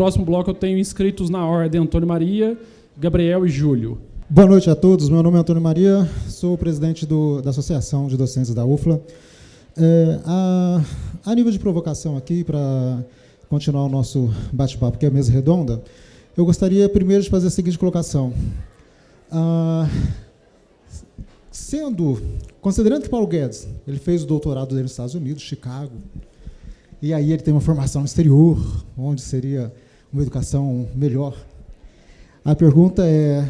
próximo bloco eu tenho inscritos na ordem Antônio Maria, Gabriel e Júlio. Boa noite a todos, meu nome é Antônio Maria, sou o presidente da Associação de Docentes da UFLA. A nível de provocação aqui, para continuar o nosso bate-papo, que é a mesa redonda, eu gostaria primeiro de fazer a seguinte colocação. Considerando que Paulo Guedes ele fez o doutorado dele nos Estados Unidos, Chicago, e aí ele tem uma formação no exterior, onde seria uma educação melhor, a pergunta é,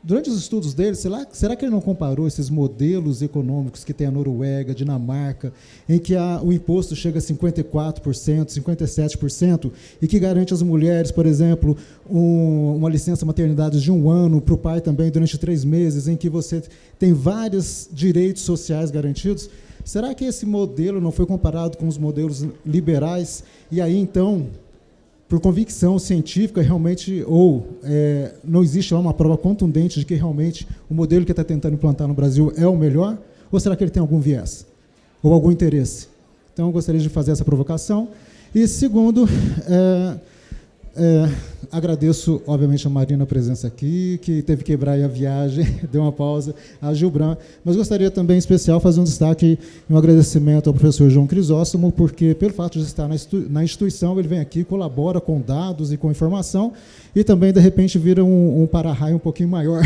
durante os estudos dele, será que ele não comparou esses modelos econômicos que tem a Noruega, a Dinamarca, em que o imposto chega a 54%, 57%, e que garante às mulheres, por exemplo, uma licença maternidade de 1 ano, para o pai também durante 3 meses, em que você tem vários direitos sociais garantidos? Será que esse modelo não foi comparado com os modelos liberais? E aí, então, por convicção científica, realmente, não existe lá uma prova contundente de que realmente o modelo que está tentando implantar no Brasil é o melhor? Ou será que ele tem algum viés? Ou algum interesse? Então, eu gostaria de fazer essa provocação. E, segundo, agradeço, obviamente, a Marina a presença aqui, que teve que quebrar aí a viagem, deu uma pausa, a Gilbran, mas gostaria também, em especial, fazer um destaque e um agradecimento ao professor João Crisóstomo, porque, pelo fato de estar na instituição, ele vem aqui, colabora com dados e com informação, e também, de repente, vira um para-raio um pouquinho maior.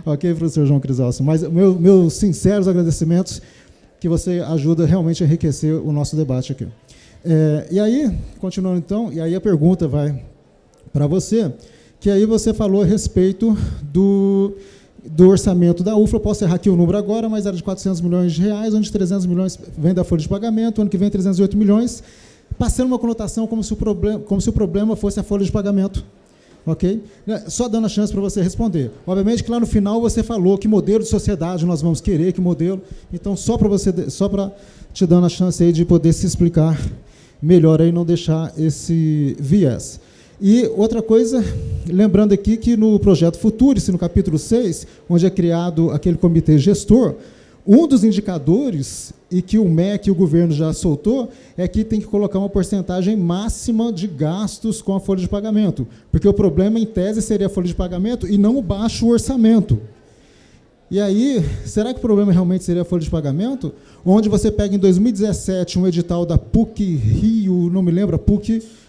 Ok, professor João Crisóstomo? Mas meus sinceros agradecimentos, que você ajuda realmente a enriquecer o nosso debate aqui. E aí, continuando então, e aí a pergunta vai para você, que aí você falou a respeito do orçamento da UFLA, posso errar aqui o número agora, mas era de 400 milhões de reais, onde 300 milhões vem da folha de pagamento, ano que vem 308 milhões, passando uma conotação como se o problema fosse a folha de pagamento. Ok? Só dando a chance para você responder. Obviamente que lá no final você falou que modelo de sociedade nós vamos querer, que modelo. Então, só para te dando a chance aí de poder se explicar melhor aí, não deixar esse viés. E outra coisa, lembrando aqui que no projeto Futurice, no capítulo 6, onde é criado aquele comitê gestor, um dos indicadores, e que o MEC e o governo já soltou, é que tem que colocar uma porcentagem máxima de gastos com a folha de pagamento, porque o problema, em tese, seria a folha de pagamento e não o baixo orçamento. E aí, será que o problema realmente seria a folha de pagamento? Onde você pega em 2017 um edital da PUC-Rio, não me lembro,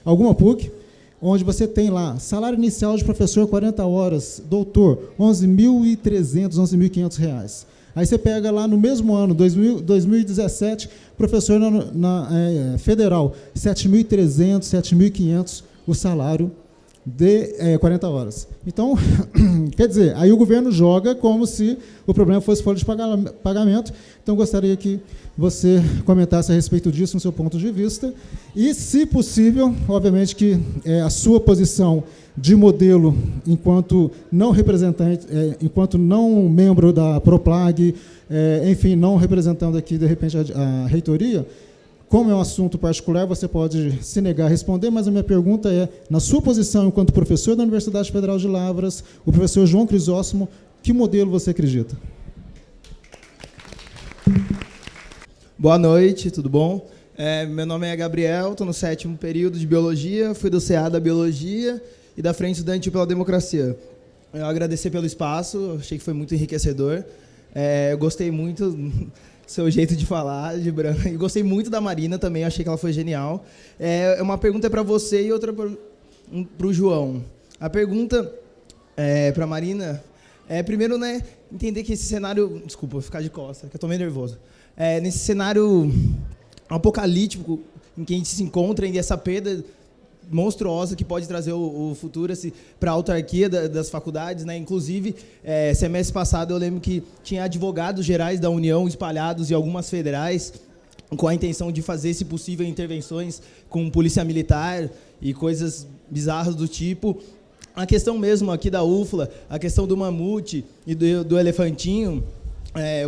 alguma PUC, onde você tem lá, salário inicial de professor, 40 horas, doutor, R$ 11.300, R$ 11.500. Aí você pega lá no mesmo ano, 2017, professor na federal, 7.300, 7.500 o salário de 40 horas. Então, quer dizer, aí o governo joga como se o problema fosse folha de pagamento. Então, gostaria que você comentasse a respeito disso, no seu ponto de vista. E, se possível, obviamente que a sua posição de modelo, enquanto não representante, enquanto não membro da Proplag, enfim, não representando aqui, de repente, a reitoria, como é um assunto particular, você pode se negar a responder, mas a minha pergunta é, na sua posição enquanto professor da Universidade Federal de Lavras, o professor João Crisóstomo, que modelo você acredita? Boa noite, tudo bom? Meu nome é Gabriel, estou no 7º período de Biologia, fui do CA da Biologia e da Frente Estudantil pela Democracia. Eu agradecer pelo espaço, achei que foi muito enriquecedor. Eu gostei muito do seu jeito de falar, Gibran, e gostei muito da Marina também, achei que ela foi genial. Uma pergunta é para você e outra para o João. A pergunta para a Marina primeiro, né, entender que esse cenário... Desculpa, vou ficar de costas, que eu estou meio nervoso. Nesse cenário apocalíptico em que a gente se encontra, em essa perda monstruosa que pode trazer o futuro para a autarquia das faculdades, né? Inclusive, semestre passado eu lembro que tinha advogados gerais da União espalhados em algumas federais com a intenção de fazer, se possível, intervenções com polícia militar e coisas bizarras do tipo. A questão mesmo aqui da UFLA, a questão do mamute e do elefantinho,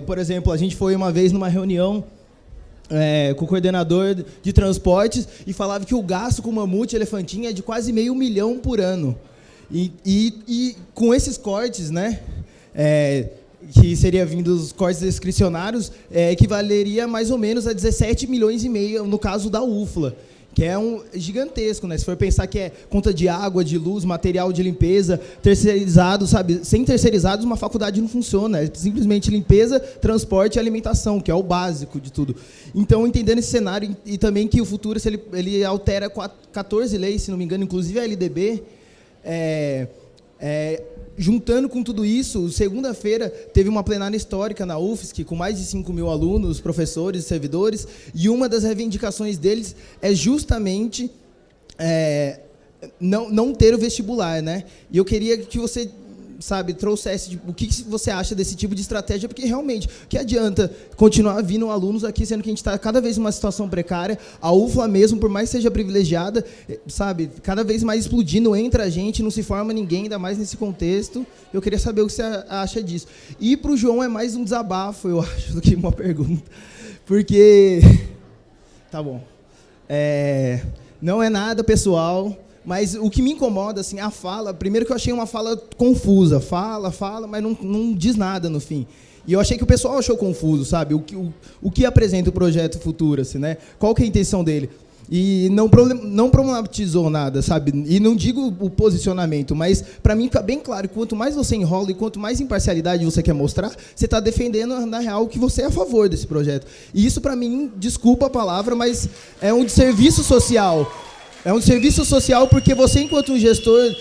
por exemplo, a gente foi uma vez numa reunião com o coordenador de transportes e falava que o gasto com mamute e elefantinho é de quase R$500 mil por ano. E com esses cortes, né, que seria vindo dos cortes discricionários, equivaleria mais ou menos a 17,5 milhões no caso da UFLA. que é gigantesco, né? Se for pensar que é conta de água, de luz, material de limpeza, terceirizado, sabe? Sem terceirizados, uma faculdade não funciona. É simplesmente limpeza, transporte e alimentação, que é o básico de tudo. Então, entendendo esse cenário, e também que o Futurice, ele altera 14 leis, se não me engano, inclusive a LDB, juntando com tudo isso, segunda-feira teve uma plenária histórica na UFSC, com mais de 5.000 alunos, professores, servidores, e uma das reivindicações deles é justamente não ter o vestibular, né? E eu queria que você, sabe, trouxesse o que você acha desse tipo de estratégia, porque realmente, que adianta continuar vindo alunos aqui, sendo que a gente está cada vez numa situação precária, a UFLA mesmo, por mais que seja privilegiada, sabe, cada vez mais explodindo, entra a gente, não se forma ninguém, ainda mais nesse contexto. Eu queria saber o que você acha disso. E para o João é mais um desabafo, eu acho, do que uma pergunta, porque... Tá bom. Não é nada pessoal, mas o que me incomoda, assim, a fala, primeiro que eu achei uma fala confusa, fala, mas não diz nada no fim. E eu achei que o pessoal achou confuso, sabe? O que apresenta o projeto Futurice, né? Qual que é a intenção dele? E não problematizou nada, sabe? E não digo o posicionamento, mas para mim fica bem claro que quanto mais você enrola e quanto mais imparcialidade você quer mostrar, você está defendendo, na real, que você é a favor desse projeto. E isso, para mim, desculpa a palavra, mas é um desserviço social. É um serviço social porque você, enquanto um gestor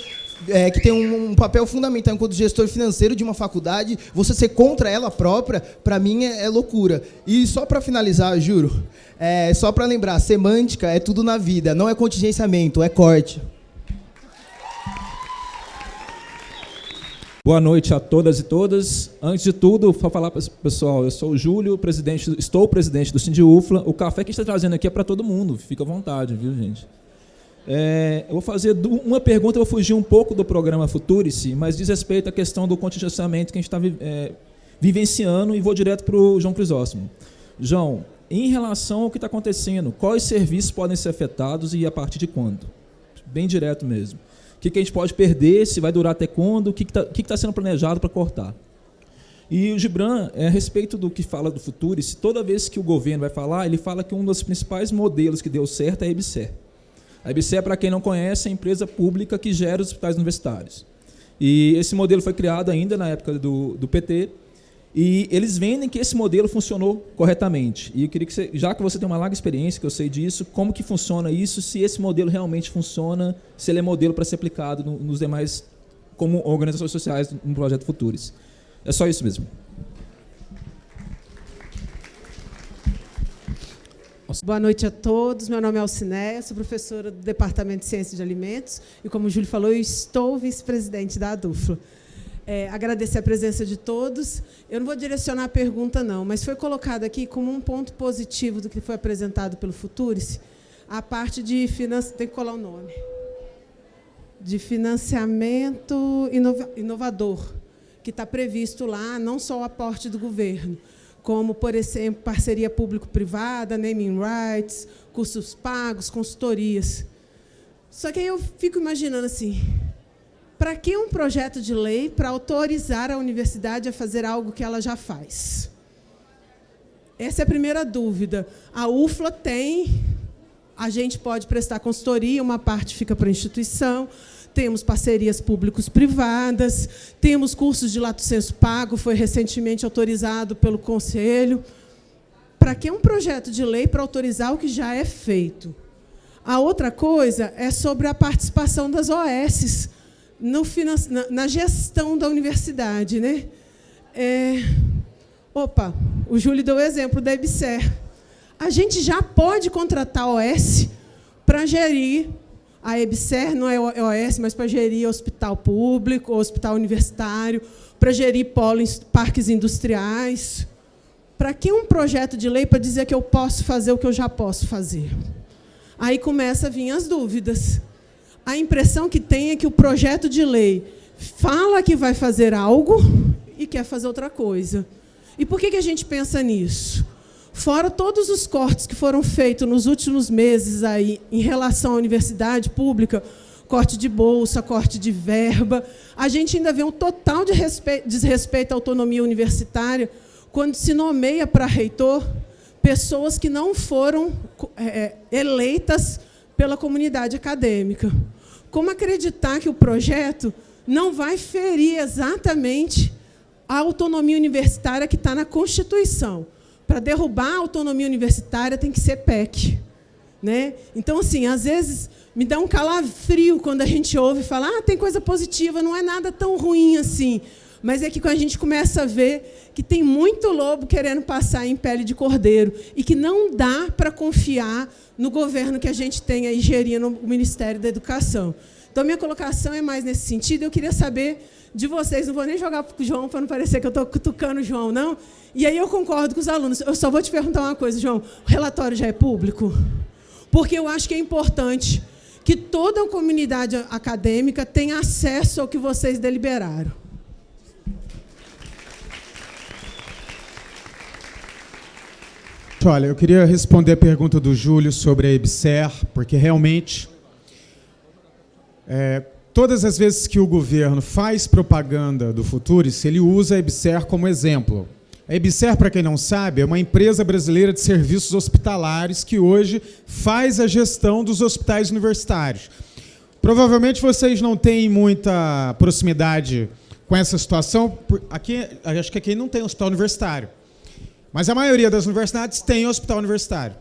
que tem um papel fundamental enquanto gestor financeiro de uma faculdade, você ser contra ela própria, para mim, é loucura. E só para finalizar, juro, só para lembrar, semântica é tudo na vida, não é contingenciamento, é corte. Boa noite a todas e todas. Antes de tudo, vou falar para o pessoal, eu sou o Júlio, estou presidente do Sindiufla. O café que a gente está trazendo aqui é para todo mundo, fica à vontade, viu, gente? Eu vou fazer uma pergunta, eu vou fugir um pouco do programa Futurice, mas diz respeito à questão do contingenciamento que a gente está vivenciando, e vou direto para o João Crisóstomo. João, em relação ao que está acontecendo, quais serviços podem ser afetados e a partir de quando? Bem direto mesmo. O que a gente pode perder, se vai durar até quando, o que está sendo planejado para cortar? E o Gibran, a respeito do que fala do Futurice, toda vez que o governo vai falar, ele fala que um dos principais modelos que deu certo é a EBSER. A EBSER, para quem não conhece, é a empresa pública que gera os hospitais universitários. E esse modelo foi criado ainda na época do PT, e eles vendem que esse modelo funcionou corretamente. E eu queria que você, já que você tem uma larga experiência, que eu sei disso, como que funciona isso, se esse modelo realmente funciona, se ele é modelo para ser aplicado nos demais, como organizações sociais, no projeto Futurice. É só isso mesmo. Boa noite a todos, meu nome é Alcinéia, sou professora do Departamento de Ciências de Alimentos e, como o Júlio falou, eu estou vice-presidente da ADUFLA. Agradecer a presença de todos. Eu não vou direcionar a pergunta, não, mas foi colocado aqui como um ponto positivo do que foi apresentado pelo Futurice, a parte de tem que colar o nome, de financiamento inovador, que está previsto lá, não só o aporte do governo, como, por exemplo, parceria público-privada, naming rights, cursos pagos, consultorias. Só que aí eu fico imaginando assim, para que um projeto de lei para autorizar a universidade a fazer algo que ela já faz? Essa é a primeira dúvida. A UFLA tem, a gente pode prestar consultoria, uma parte fica para a instituição, temos parcerias públicos-privadas, temos cursos de lato sensu pago, foi recentemente autorizado pelo Conselho. Para que um projeto de lei para autorizar o que já é feito? A outra coisa é sobre a participação das OS na gestão da universidade, né? O Júlio deu o exemplo da EBSER. A gente já pode contratar a OS para gerir. A EBSER não é OS, mas para gerir hospital público, hospital universitário, para gerir parques industriais. Para que um projeto de lei para dizer que eu posso fazer o que eu já posso fazer? Aí começa a vir as dúvidas. A impressão que tem é que o projeto de lei fala que vai fazer algo e quer fazer outra coisa. E por que a gente pensa nisso? Fora todos os cortes que foram feitos nos últimos meses aí, em relação à universidade pública, corte de bolsa, corte de verba, a gente ainda vê um total de desrespeito à autonomia universitária quando se nomeia para reitor pessoas que não foram eleitas pela comunidade acadêmica. Como acreditar que o projeto não vai ferir exatamente a autonomia universitária que está na Constituição? Para derrubar a autonomia universitária tem que ser PEC. Né? Então, assim, às vezes me dá um calafrio quando a gente ouve falar tem coisa positiva, não é nada tão ruim assim. Mas é que quando a gente começa a ver que tem muito lobo querendo passar em pele de cordeiro e que não dá para confiar no governo que a gente tem aí gerindo o Ministério da Educação. Então, minha colocação é mais nesse sentido. Eu queria saber de vocês, não vou nem jogar para o João, para não parecer que eu estou cutucando o João, não. E aí eu concordo com os alunos. Eu só vou te perguntar uma coisa, João. O relatório já é público? Porque eu acho que é importante que toda a comunidade acadêmica tenha acesso ao que vocês deliberaram. Olha, eu queria responder a pergunta do Júlio sobre a EBSER, porque realmente todas as vezes que o governo faz propaganda do Futuris, ele usa a EBSER como exemplo. A EBSER, para quem não sabe, é uma empresa brasileira de serviços hospitalares que hoje faz a gestão dos hospitais universitários. Provavelmente vocês não têm muita proximidade com essa situação. Aqui, acho que aqui não tem hospital universitário. Mas a maioria das universidades tem hospital universitário.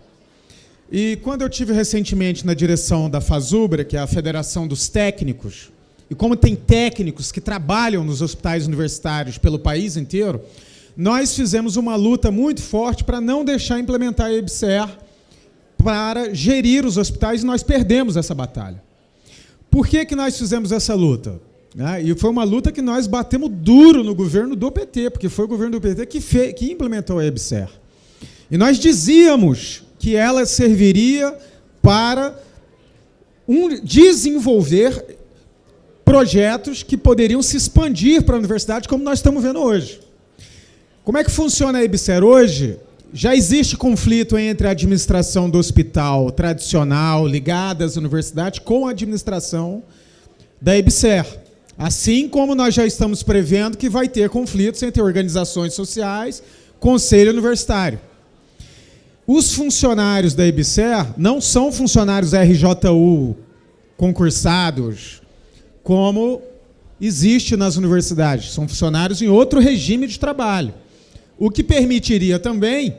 E quando eu tive recentemente na direção da FASUBRA, que é a Federação dos Técnicos, e como tem técnicos que trabalham nos hospitais universitários pelo país inteiro, nós fizemos uma luta muito forte para não deixar implementar a EBSER para gerir os hospitais, e nós perdemos essa batalha. Por que nós fizemos essa luta? E foi uma luta que nós batemos duro no governo do PT, porque foi o governo do PT que implementou a EBSER. E nós dizíamos que ela serviria para desenvolver projetos que poderiam se expandir para a universidade, como nós estamos vendo hoje. Como é que funciona a EBSER hoje? Já existe conflito entre a administração do hospital tradicional, ligada às universidades, com a administração da EBSER. Assim como nós já estamos prevendo que vai ter conflitos entre organizações sociais, conselho universitário. Os funcionários da EBSER não são funcionários RJU concursados, como existe nas universidades. São funcionários em outro regime de trabalho. O que permitiria também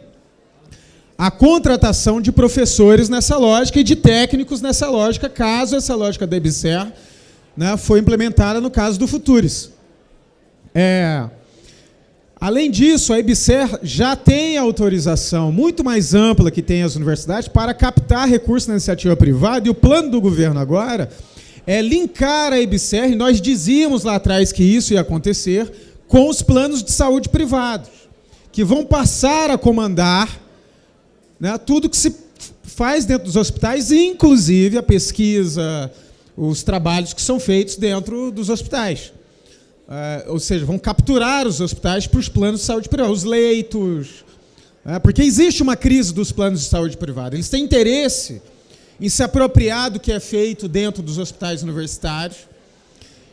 a contratação de professores nessa lógica e de técnicos nessa lógica, caso essa lógica da EBSER foi implementada no caso do Futuris. Além disso, a EBSER já tem autorização muito mais ampla que tem as universidades para captar recursos na iniciativa privada, e o plano do governo agora é linkar a EBSER, e nós dizíamos lá atrás que isso ia acontecer, com os planos de saúde privados, que vão passar a comandar tudo que se faz dentro dos hospitais, inclusive a pesquisa, os trabalhos que são feitos dentro dos hospitais. Ou seja, vão capturar os hospitais para os planos de saúde privada, os leitos, porque existe uma crise dos planos de saúde privada. Eles têm interesse em se apropriar do que é feito dentro dos hospitais universitários.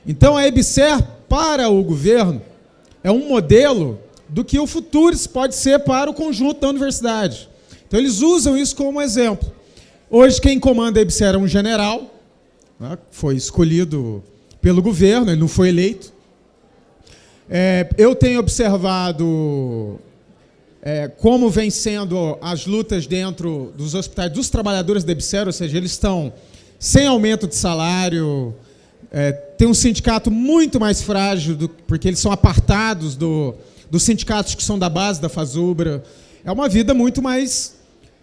Então, a EBSER, para o governo, é um modelo do que o Futuris pode ser para o conjunto da universidade. Então, eles usam isso como exemplo. Hoje, quem comanda a EBSER é um general, foi escolhido pelo governo, ele não foi eleito. Eu tenho observado como vem sendo as lutas dentro dos hospitais dos trabalhadores da EBSER, ou seja, eles estão sem aumento de salário, tem um sindicato muito mais frágil, porque eles são apartados dos sindicatos que são da base da FASUBRA. É uma vida muito mais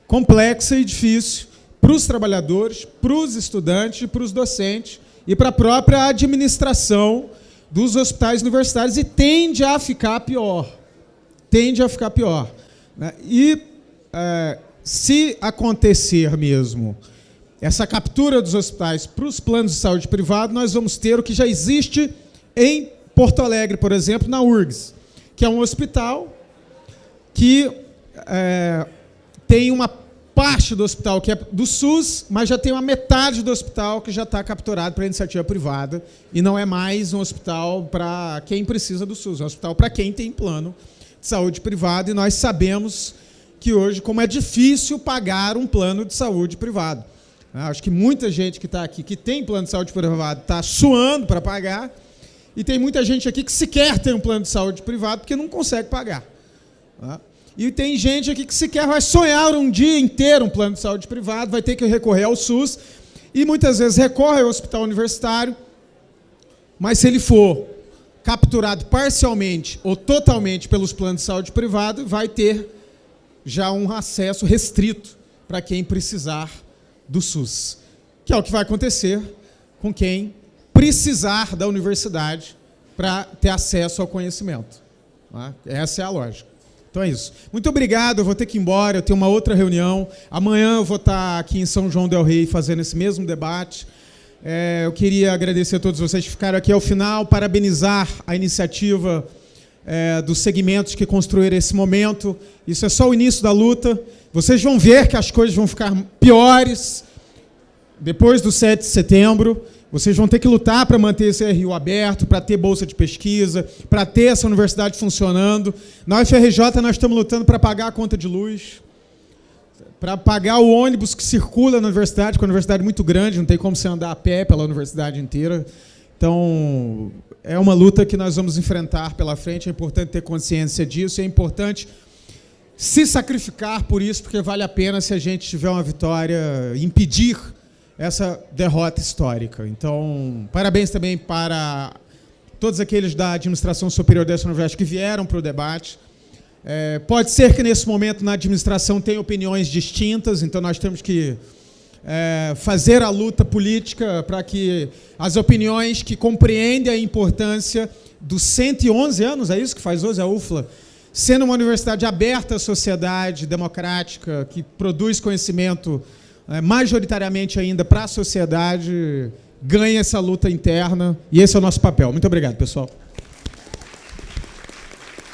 complexa e difícil para os trabalhadores, para os estudantes e para os docentes e para a própria administração dos hospitais universitários, e tende a ficar pior. Tende a ficar pior. E se acontecer mesmo essa captura dos hospitais para os planos de saúde privado, nós vamos ter o que já existe em Porto Alegre, por exemplo, na URGS, que é um hospital que tem uma parte do hospital que é do SUS, mas já tem uma metade do hospital que já está capturado para a iniciativa privada, e não é mais um hospital para quem precisa do SUS, é um hospital para quem tem plano de saúde privado, e nós sabemos que hoje, como é difícil pagar um plano de saúde privado. Acho que muita gente que está aqui, que tem plano de saúde privado, está suando para pagar, e tem muita gente aqui que sequer tem um plano de saúde privado porque não consegue pagar. E tem gente aqui que sequer vai sonhar um dia inteiro um plano de saúde privado, vai ter que recorrer ao SUS, e muitas vezes recorre ao hospital universitário, mas se ele for capturado parcialmente ou totalmente pelos planos de saúde privado, vai ter já um acesso restrito para quem precisar do SUS, que é o que vai acontecer com quem precisar da universidade para ter acesso ao conhecimento. Essa é a lógica. Então é isso. Muito obrigado, eu vou ter que ir embora, eu tenho uma outra reunião. Amanhã eu vou estar aqui em São João del Rei fazendo esse mesmo debate. Eu queria agradecer a todos vocês que ficaram aqui ao final, parabenizar a iniciativa dos segmentos que construíram esse momento. Isso é só o início da luta. Vocês vão ver que as coisas vão ficar piores depois do 7 de setembro. Vocês vão ter que lutar para manter esse RU aberto, para ter bolsa de pesquisa, para ter essa universidade funcionando. Na UFRJ nós estamos lutando para pagar a conta de luz, para pagar o ônibus que circula na universidade, porque a universidade é muito grande, não tem como você andar a pé pela universidade inteira. Então, é uma luta que nós vamos enfrentar pela frente, é importante ter consciência disso, é importante se sacrificar por isso, porque vale a pena se a gente tiver uma vitória, impedir essa derrota histórica. Então, parabéns também para todos aqueles da administração superior dessa universidade que vieram para o debate. Pode ser que nesse momento na administração tenha opiniões distintas, então nós temos que fazer a luta política para que as opiniões que compreendem a importância dos 111 anos, é isso que faz hoje a UFLA, sendo uma universidade aberta à sociedade, democrática, que produz conhecimento majoritariamente ainda para a sociedade, ganha essa luta interna, e esse é o nosso papel. Muito obrigado, pessoal.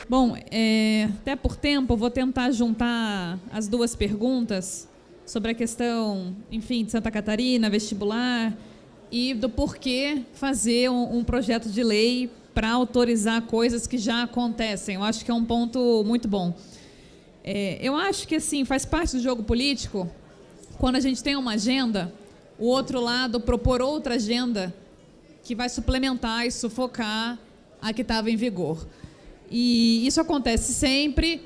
Bom, até por tempo, eu vou tentar juntar as duas perguntas sobre a questão, enfim, de Santa Catarina, vestibular, e do porquê fazer um projeto de lei para autorizar coisas que já acontecem. Eu acho que é um ponto muito bom. Eu acho que, assim, faz parte do jogo político, quando a gente tem uma agenda, o outro lado propor outra agenda que vai suplementar e sufocar a que estava em vigor. E isso acontece sempre.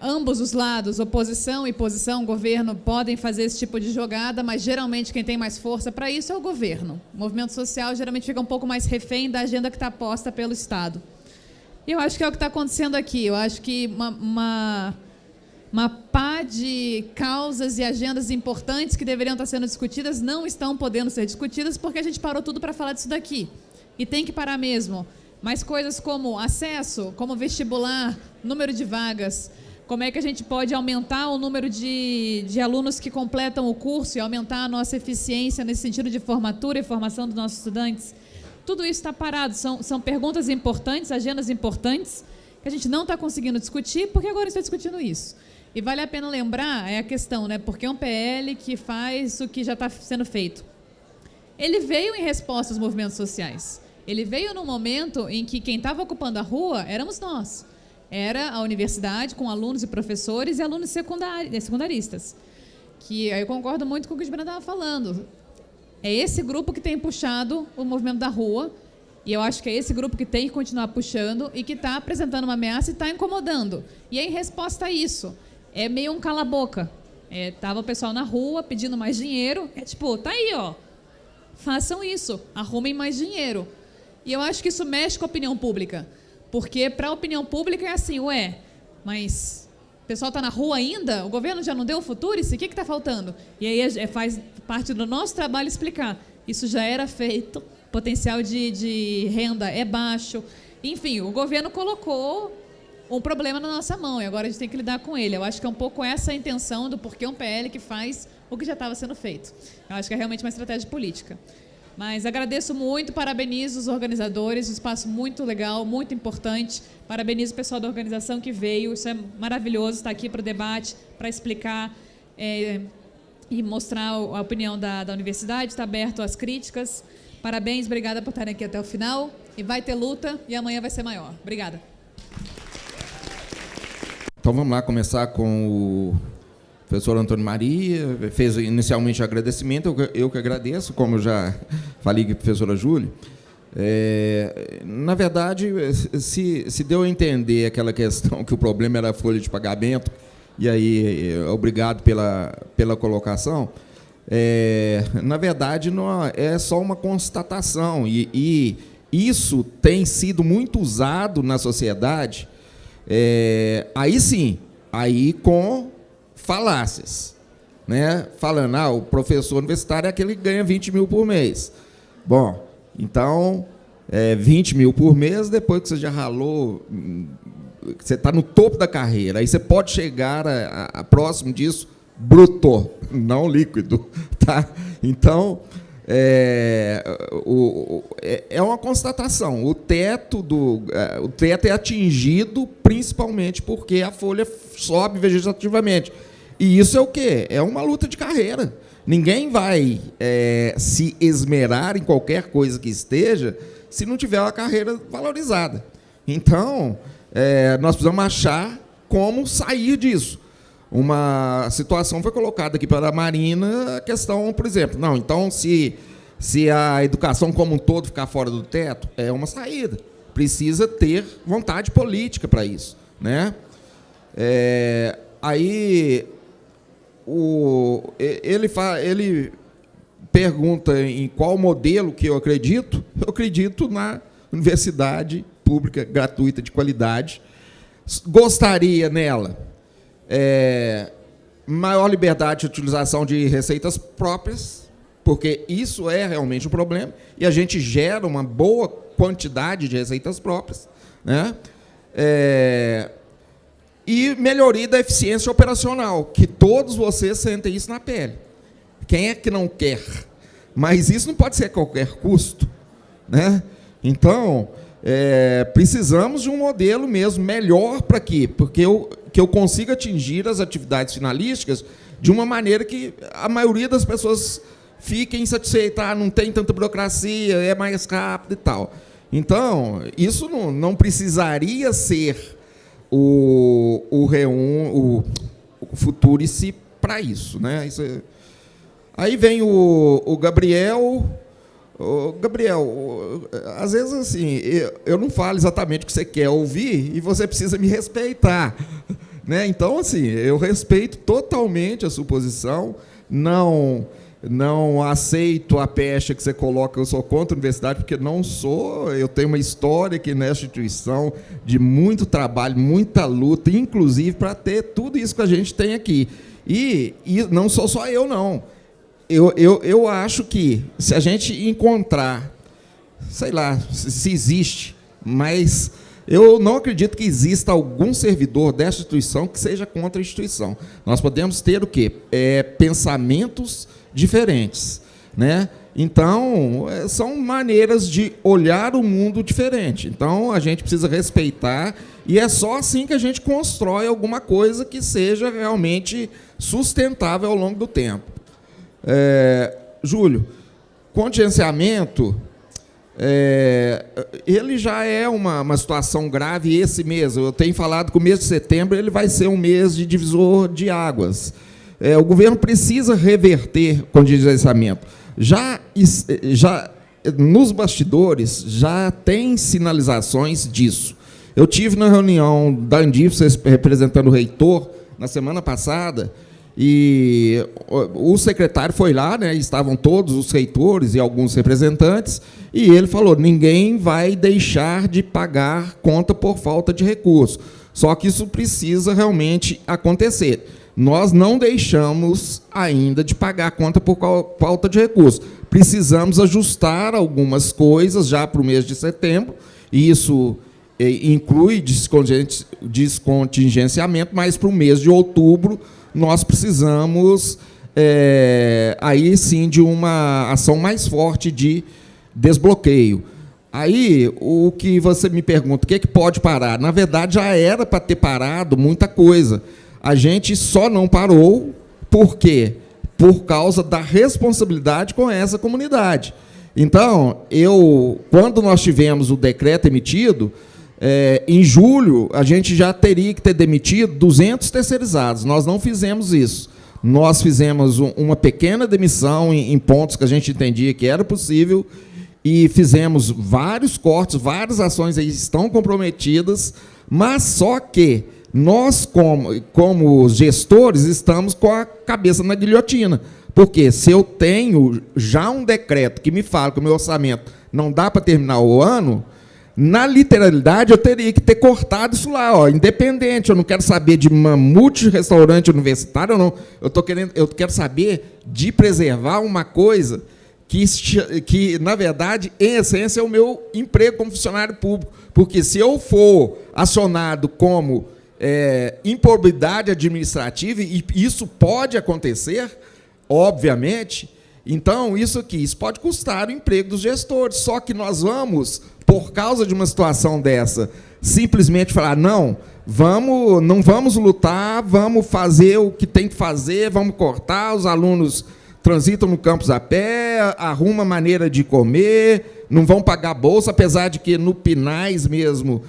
Ambos os lados, oposição e posição, governo, podem fazer esse tipo de jogada, mas geralmente quem tem mais força para isso é o governo. O movimento social geralmente fica um pouco mais refém da agenda que está posta pelo Estado. E eu acho que é o que está acontecendo aqui. Eu acho que uma pá de causas e agendas importantes que deveriam estar sendo discutidas não estão podendo ser discutidas porque a gente parou tudo para falar disso daqui. E tem que parar mesmo. Mas coisas como acesso, como vestibular, número de vagas, como é que a gente pode aumentar o número de alunos que completam o curso e aumentar a nossa eficiência nesse sentido de formatura e formação dos nossos estudantes. Tudo isso está parado. São perguntas importantes, agendas importantes, que a gente não está conseguindo discutir, porque agora está discutindo isso. E vale a pena lembrar, a questão, né? Porque é um PL que faz o que já está sendo feito. Ele veio em resposta aos movimentos sociais. Ele veio num momento em que quem estava ocupando a rua éramos nós. Era a universidade com alunos e professores e alunos secundaristas. Que eu concordo muito com o que o Gibran estava falando. É esse grupo que tem puxado o movimento da rua, e eu acho que é esse grupo que tem que continuar puxando e que está apresentando uma ameaça e está incomodando. E em resposta a isso, é meio um cala-boca. Tava o pessoal na rua pedindo mais dinheiro, tipo, tá aí, ó, façam isso, arrumem mais dinheiro. E eu acho que isso mexe com a opinião pública. Porque para a opinião pública é assim, mas o pessoal está na rua ainda? O governo já não deu o Futurice? O que está faltando? E aí faz parte do nosso trabalho explicar. Isso já era feito, o potencial de renda é baixo. Enfim, o governo colocou um problema na nossa mão e agora a gente tem que lidar com ele. Eu acho que é um pouco essa a intenção do porquê um PL que faz o que já estava sendo feito. Eu acho que é realmente uma estratégia política. Mas agradeço muito, parabenizo os organizadores, um espaço muito legal, muito importante. Parabenizo o pessoal da organização que veio, isso é maravilhoso estar aqui para o debate, para explicar e mostrar a opinião da universidade, está aberto às críticas. Parabéns, obrigada por estarem aqui até o final. E vai ter luta e amanhã vai ser maior. Obrigada. Então vamos lá começar com o professor Antônio Maria, fez inicialmente o agradecimento, eu que agradeço, como eu já falei com a professora Júlia. Na verdade, se deu a entender aquela questão que o problema era a folha de pagamento, e aí, obrigado pela colocação, na verdade, não é só uma constatação, e isso tem sido muito usado na sociedade, aí sim, aí com falácias, né? Falando, o professor universitário é aquele que ganha 20 mil por mês. Bom, então, 20 mil por mês, depois que você já ralou, você está no topo da carreira, aí você pode chegar a próximo disso, bruto, não líquido. Tá? Então, é uma constatação. O teto é atingido principalmente porque a folha sobe vegetativamente. E isso é o quê? É uma luta de carreira. Ninguém vai se esmerar em qualquer coisa que esteja se não tiver uma carreira valorizada. Então, nós precisamos achar como sair disso. Uma situação foi colocada aqui pela Marina, a questão, por exemplo, então, se a educação como um todo ficar fora do teto, é uma saída. Precisa ter vontade política para isso, né? Aí, ele pergunta em qual modelo que eu acredito na universidade pública, gratuita, de qualidade. Gostaria nela maior liberdade de utilização de receitas próprias, porque isso é realmente um problema, e a gente gera uma boa quantidade de receitas próprias, né? E melhoria da eficiência operacional, que todos vocês sentem isso na pele. Quem é que não quer? Mas isso não pode ser a qualquer custo, né? Então, precisamos de um modelo mesmo melhor para quê? Porque que eu consiga atingir as atividades finalísticas de uma maneira que a maioria das pessoas fiquem satisfeitas, não tem tanta burocracia, é mais rápido e tal. Então, isso não precisaria ser o Futurice para isso, né? Aí vem o Gabriel. Gabriel, às vezes assim, eu não falo exatamente o que você quer ouvir e você precisa me respeitar, né? Então, assim, eu respeito totalmente a sua posição, não aceito a pecha que você coloca, eu sou contra a universidade, porque não sou, eu tenho uma história aqui nessa instituição de muito trabalho, muita luta, inclusive para ter tudo isso que a gente tem aqui. E não sou só eu, não. Eu acho que se a gente encontrar, sei lá, se existe, mas eu não acredito que exista algum servidor desta instituição que seja contra a instituição. Nós podemos ter o quê? Pensamentos diferentes, né? Então, são maneiras de olhar o mundo diferente. Então, a gente precisa respeitar, e é só assim que a gente constrói alguma coisa que seja realmente sustentável ao longo do tempo. Júlio, contingenciamento, ele já é uma situação grave esse mês. Eu tenho falado que o mês de setembro ele vai ser um mês de divisor de águas. O governo precisa reverter contingenciamento. Já nos bastidores já tem sinalizações disso. Eu tive na reunião da Andifes, representando o reitor, na semana passada, e o secretário foi lá, né, estavam todos os reitores e alguns representantes, e ele falou, ninguém vai deixar de pagar conta por falta de recursos. Só que isso precisa realmente acontecer. Nós não deixamos ainda de pagar a conta por falta de recursos. Precisamos ajustar algumas coisas já para o mês de setembro, e isso inclui descontingenciamento, mas para o mês de outubro nós precisamos, aí sim, de uma ação mais forte de desbloqueio. Aí, o que você me pergunta, o que é que pode parar? Na verdade, já era para ter parado muita coisa. A gente só não parou, por quê? Por causa da responsabilidade com essa comunidade. Então, quando nós tivemos o decreto emitido, em julho, a gente já teria que ter demitido 200 terceirizados. Nós não fizemos isso. nós fizemos uma pequena demissão em pontos que a gente entendia que era possível e fizemos vários cortes, várias ações aí estão comprometidas, mas só que nós, como gestores, estamos com a cabeça na guilhotina. Porque se eu tenho já um decreto que me fala que o meu orçamento não dá para terminar o ano, na literalidade eu teria que ter cortado isso lá, ó, independente. Eu não quero saber de mamute restaurante universitário, não. Eu quero saber de preservar uma coisa que, na verdade, em essência, é o meu emprego como funcionário público. Porque se eu for acionado como improbidade administrativa, e isso pode acontecer, obviamente, então isso pode custar o emprego dos gestores. Só que nós vamos, por causa de uma situação dessa, simplesmente falar, não vamos lutar, vamos fazer o que tem que fazer, vamos cortar, os alunos transitam no campus a pé, arruma maneira de comer, não vão pagar bolsa, apesar de que no PNAES mesmo,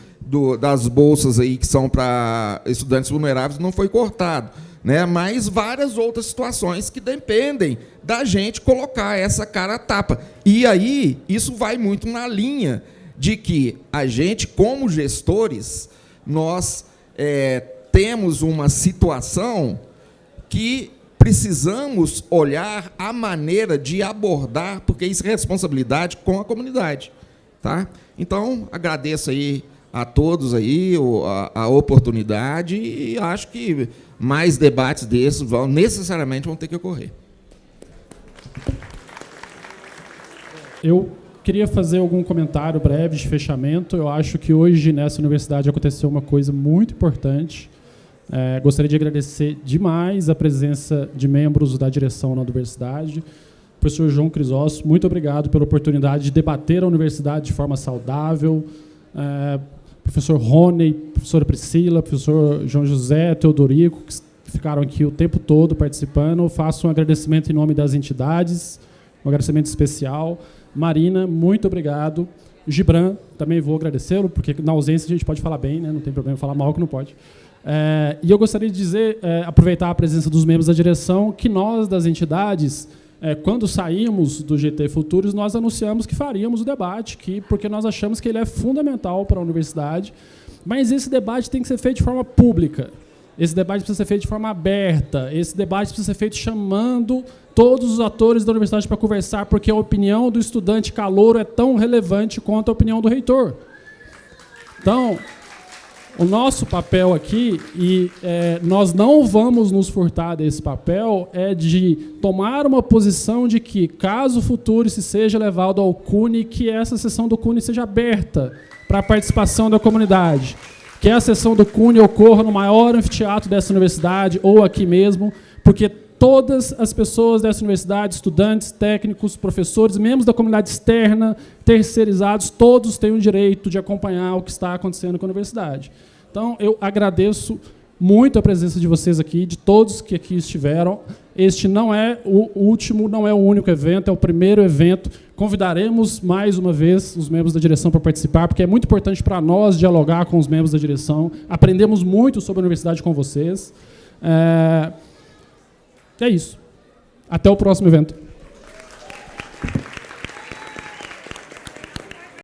das bolsas aí que são para estudantes vulneráveis, não foi cortado, né? Mas várias outras situações que dependem da gente colocar essa cara a tapa. E aí, isso vai muito na linha de que a gente, como gestores, nós temos uma situação que precisamos olhar a maneira de abordar, porque isso é responsabilidade com a comunidade. Tá? Então, agradeço aí a todos aí a oportunidade e acho que mais debates desses necessariamente vão ter que ocorrer. Eu queria fazer algum comentário breve de fechamento. Eu acho que hoje, nessa universidade, aconteceu uma coisa muito importante. Gostaria de agradecer demais a presença de membros da direção na universidade. Professor João Crisóstomo, muito obrigado pela oportunidade de debater a universidade de forma saudável. Professor Rony, professora Priscila, professor João José, Teodorico, que ficaram aqui o tempo todo participando. Eu faço um agradecimento em nome das entidades, um agradecimento especial. Marina, muito obrigado. Gibran, também vou agradecê-lo, porque na ausência a gente pode falar bem, né? Não tem problema falar mal que não pode. E eu gostaria de dizer, aproveitar a presença dos membros da direção, que nós, das entidades, quando saímos do GT Futuros, nós anunciamos que faríamos o debate, porque nós achamos que ele é fundamental para a universidade, mas esse debate tem que ser feito de forma pública, esse debate precisa ser feito de forma aberta, esse debate precisa ser feito chamando todos os atores da universidade para conversar, porque a opinião do estudante calouro é tão relevante quanto a opinião do reitor. Então, o nosso papel aqui, e nós não vamos nos furtar desse papel, é de tomar uma posição de que, caso o futuro se seja levado ao CUNE, que essa sessão do CUNE seja aberta para a participação da comunidade. Que a sessão do CUNE ocorra no maior anfiteatro dessa universidade, ou aqui mesmo, porque todas as pessoas dessa universidade, estudantes, técnicos, professores, membros da comunidade externa, terceirizados, todos têm o direito de acompanhar o que está acontecendo com a universidade. Então, eu agradeço muito a presença de vocês aqui, de todos que aqui estiveram. Este não é o último, não é o único evento, é o primeiro evento. Convidaremos mais uma vez os membros da direção para participar, porque é muito importante para nós dialogar com os membros da direção. Aprendemos muito sobre a universidade com vocês. É isso. Até o próximo evento.